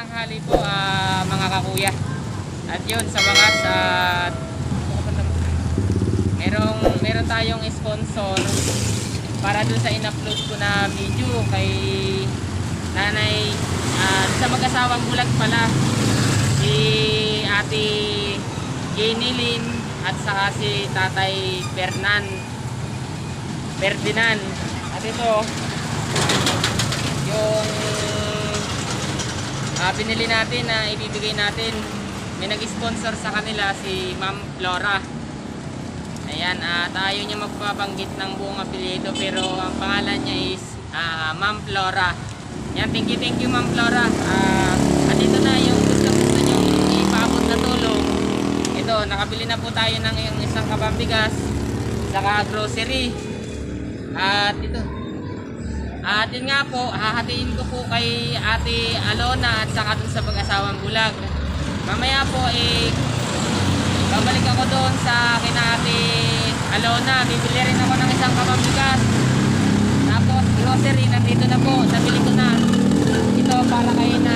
tanghali po mga kakuya. At yun sa wakas meron tayong sponsor para dun sa in-upload ko na video kay nanay sa mag-asawang bulag pala, si ate Jenilyn at saka si tatay Ferdinand. At ito yung binili natin na ibibigay natin. May nag-sponsor sa kanila si Ma'am Flora. Ayan, tayo niya magpabanggit ng buong apelyido pero ang pangalan niya is Ma'am Flora. Yan, thank you Ma'am Flora. At ito na yung gusto nyo ipaabot na tulong. Ito, nakabili na po tayo ng yung isang kabambigas saka grocery. At ito. At yun nga po, hahatiin ko po kay Ate Alona at saka dun sa pag-asawang bulag. Mamaya po babalik ako doon sa kina Ate Alona. Bibili rin ako ng isang kabambigas. Tapos grocery, nandito na po, nabili ko na. Ito para kay na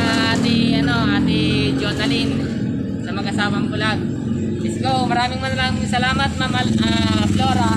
Ate Jonalyn sa mag-asawang bulag. Let's go. Maraming salamat Ma'am Flora.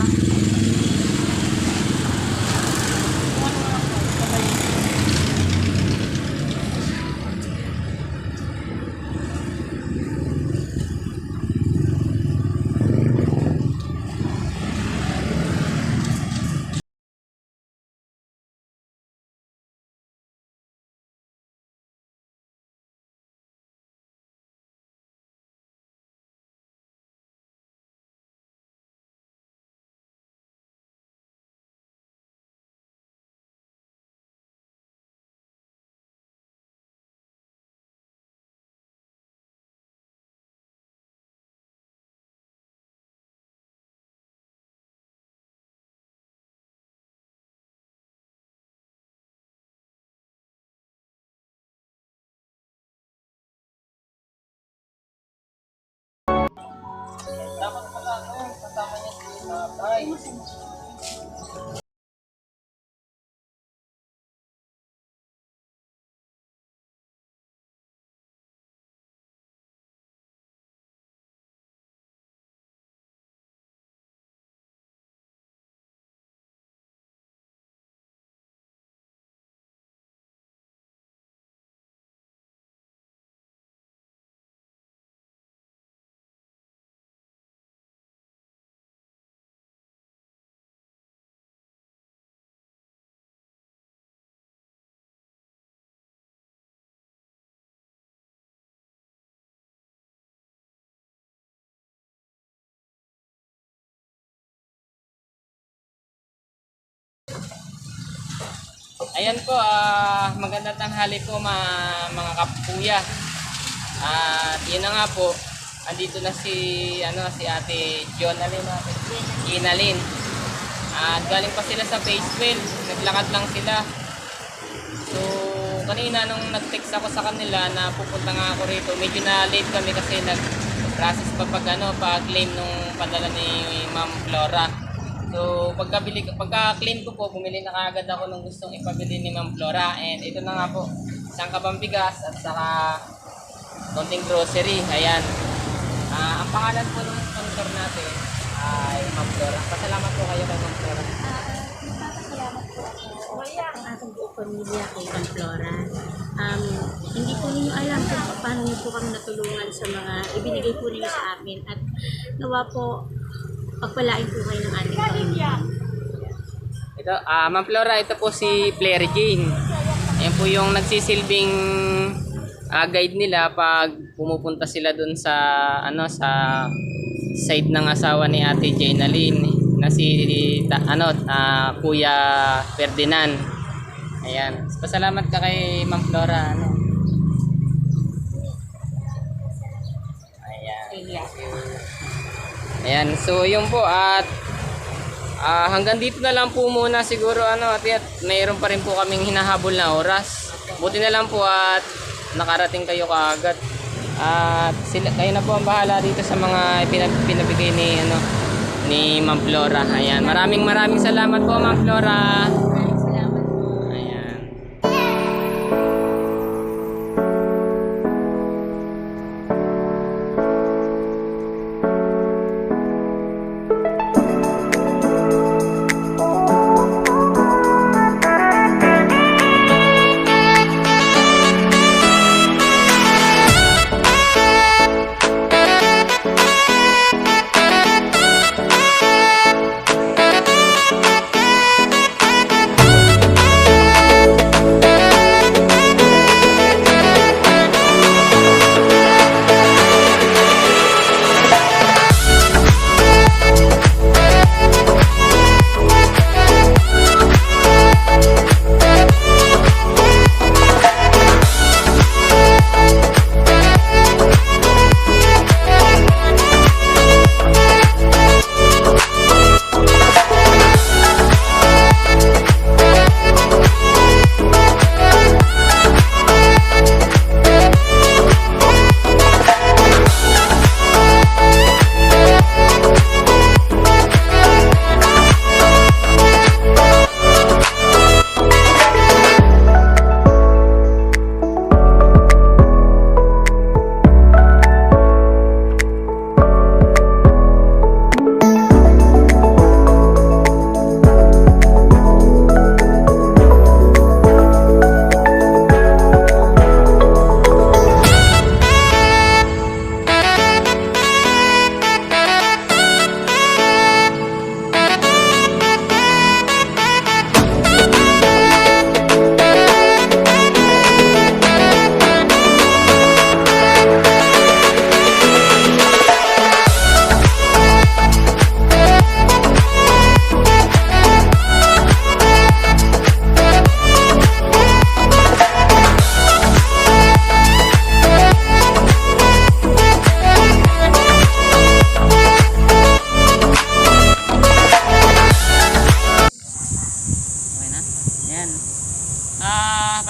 Dapat pala kasama niya si Bryce. Ayan po, magandang tanghali po mga kapuya. At yun na nga po, andito na si Ate Jonalyn. At galing pa sila sa phase 12, naglakad lang sila. So kanina nung nag-text ako sa kanila na pupunta nga ako rito, medyo na late kami kasi nag-process pag-claim nung padala ni Ma'am Flora. So pagka-claim ko po, bumili na kaagad ako ng gustong ipabili ni Ma'am Flora. And ito na nga po, isang kabambigas at saka konting grocery. Ayan. Ang pangalan po ng sponsor natin ay Ma'am Flora. Pasalamat po kayo kay Ma'am Flora. Salamat po ako ang ating buong pamilya kay Ma'am Flora. Hindi po ninyo alam kung paano niyo po kami natulungan sa mga ibinigay po ninyo sa amin. At nawa po, pagpalain po kayo ng ating pamilya. Ito, Ma'am Flora, ito po si Claire Jane. Ayan po yung nagsisilbing guide nila pag pumupunta sila dun sa side ng asawa ni Ate Jenilyn na si Kuya Ferdinand. Ayan. Pasalamat ka kay Ma'am Flora. Ayan, so yun po at hanggang dito na lang po muna siguro at mayroon pa rin po kaming hinahabol na oras. Buti na lang po at nakarating kayo kaagad. At kayo na po ang bahala dito sa mga pinabigay ni Ma'am Flora. Ayan, maraming salamat po Ma'am Flora.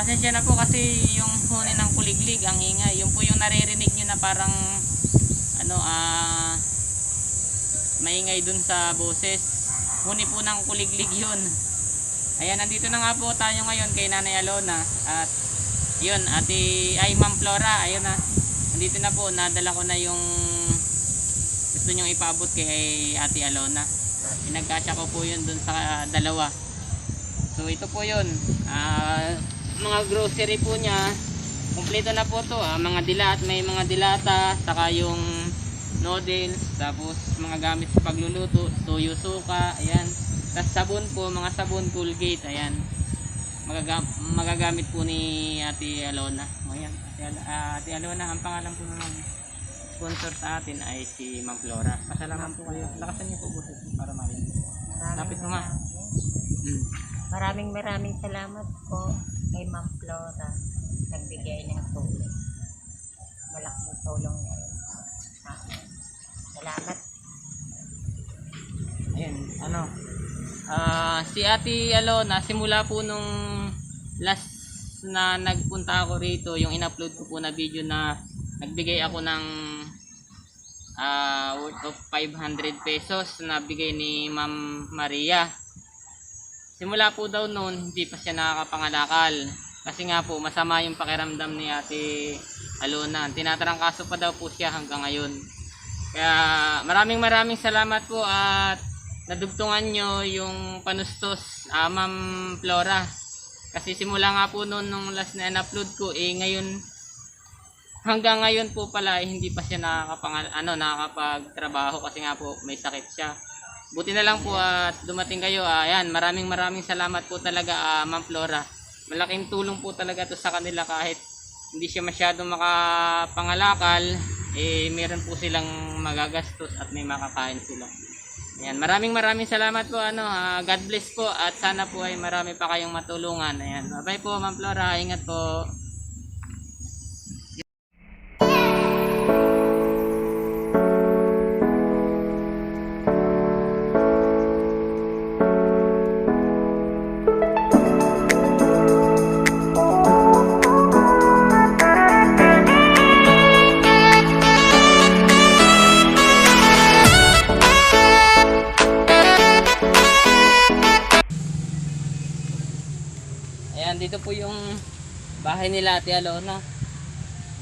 pasensya na po kasi yung huni ng kuliglig, ang ingay. Yung po yung naririnig nyo na parang ano, maingay dun sa boses. Huni po ng kuliglig yun. Ayan, nandito na nga po tayo ngayon kay Nanay Alona. At yun, Ma'am Flora, ayun na. Nandito na po, nadala ko na yung gusto nyong ipaabot kay Ate Alona. Pinagkasya ko po yun dun sa dalawa. So ito po yun, mga grocery po niya, kumpleto na po to, mga dilat, may mga dilata, saka yung noodles, tapos mga gamit sa pagluluto, toyo, suka, ayan. Tapos sabon po, mga sabon, Colgate, ayan. Magagamit po ni Ate Alona. Ayan, Ate Alona, ang pangalan po ng sponsor sa atin ay si Ma'am Flora. Pasalamat po kayo. Lakasan niyo po boses para marinig. Lapit mo ma. Maraming salamat po kay Ma'am Flora. Nagbigay ng tulong. Malaking tulong na yun sa akin. Salamat. Ayan, ano. Si Ate Alona, simula po nung last na nagpunta ako rito, yung in-upload ko po na video na nagbigay ako ng worth of 500 pesos na bigay ni Ma'am Maria. Simula po daw noon, hindi pa siya nakakapangalakal. Kasi nga po, masama yung pakiramdam ni Ate Alona. Tinatarangkaso pa daw po siya hanggang ngayon. Kaya maraming salamat po at nadugtungan nyo yung panustos, Ma'am Flora. Kasi simula nga po noon nung last na in-upload ko, ngayon, hanggang ngayon po pala, hindi pa siya nakakapagtrabaho kasi nga po may sakit siya. Buti na lang po at dumating kayo. Ayan, maraming salamat po talaga, Ma'am Flora. Malaking tulong po talaga to sa kanila kahit hindi siya masyadong makapangalakal, meron po silang magagastos at may makakain sila. Ayan, maraming salamat po. God bless po at sana po ay marami pa kayong matulungan. Ayan, bye po Ma'am Flora, ingat po. Ayan, dito po yung bahay nila Ate Alona.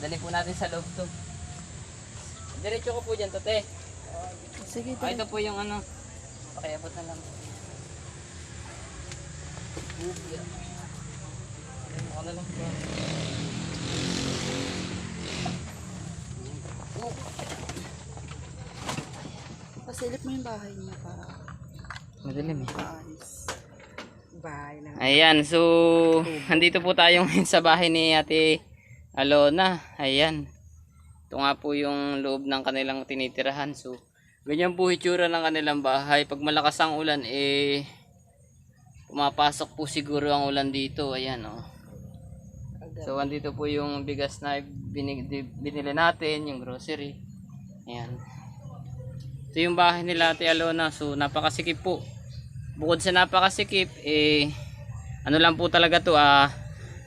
Dali po natin sa loob to. Diretso ko po dyan, Tote. Sige, Ito po yung pakiabot na lang. Ako na lang. pasilip mo yung bahay niya para Madilim eh. maayos. Bahay na. Ayan, so andito po tayo ngayon sa bahay ni Ate Alona. Ayan. Ito nga po yung loob ng kanilang tinitirahan. So ganyan po itsura ng kanilang bahay. Pag malakas ang ulan, pumapasok po siguro ang ulan dito. Ayan, oh. So andito po yung bigas na binili natin, yung grocery. Ayan. Ito yung bahay nila Ate Alona. So napakasikip po. Bukod sa napakasikip, ano lang po talaga to,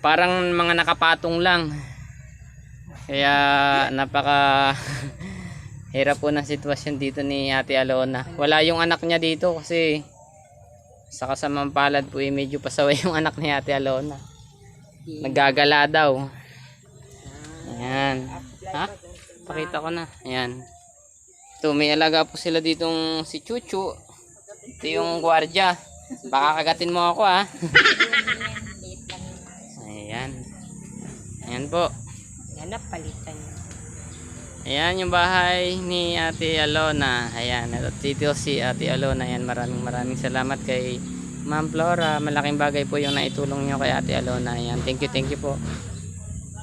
parang mga nakapatong lang. Kaya napaka hirap po ng sitwasyon dito ni Ate Alona. Wala yung anak niya dito kasi sa kasamang palad po medyo pasaway yung anak ni Ate Alona. Naggagala daw. Ayan. Ha? Pakita ko na. Ayan. Ito, may alaga po sila ditong si Chuchu. Ito yung gwardiya. Baka kagatin mo ako, ha. Ayan. Ayan po. Yan, napalitan niya. Ayan yung bahay ni Ate Alona. Ayan. At dito si Ate Alona. Ayan, maraming salamat kay Ma'am Flora. Malaking bagay po yung naitulong nyo kay Ate Alona. Ayan. Thank you po.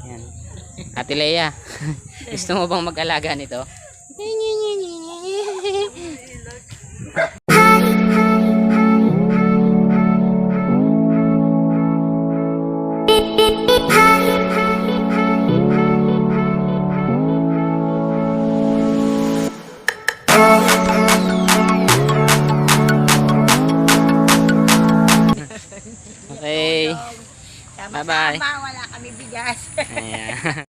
Ayan. Ate Leia. Gusto mo bang mag-alaga nito? Okay. Bye-bye. kami bigas. Ayan.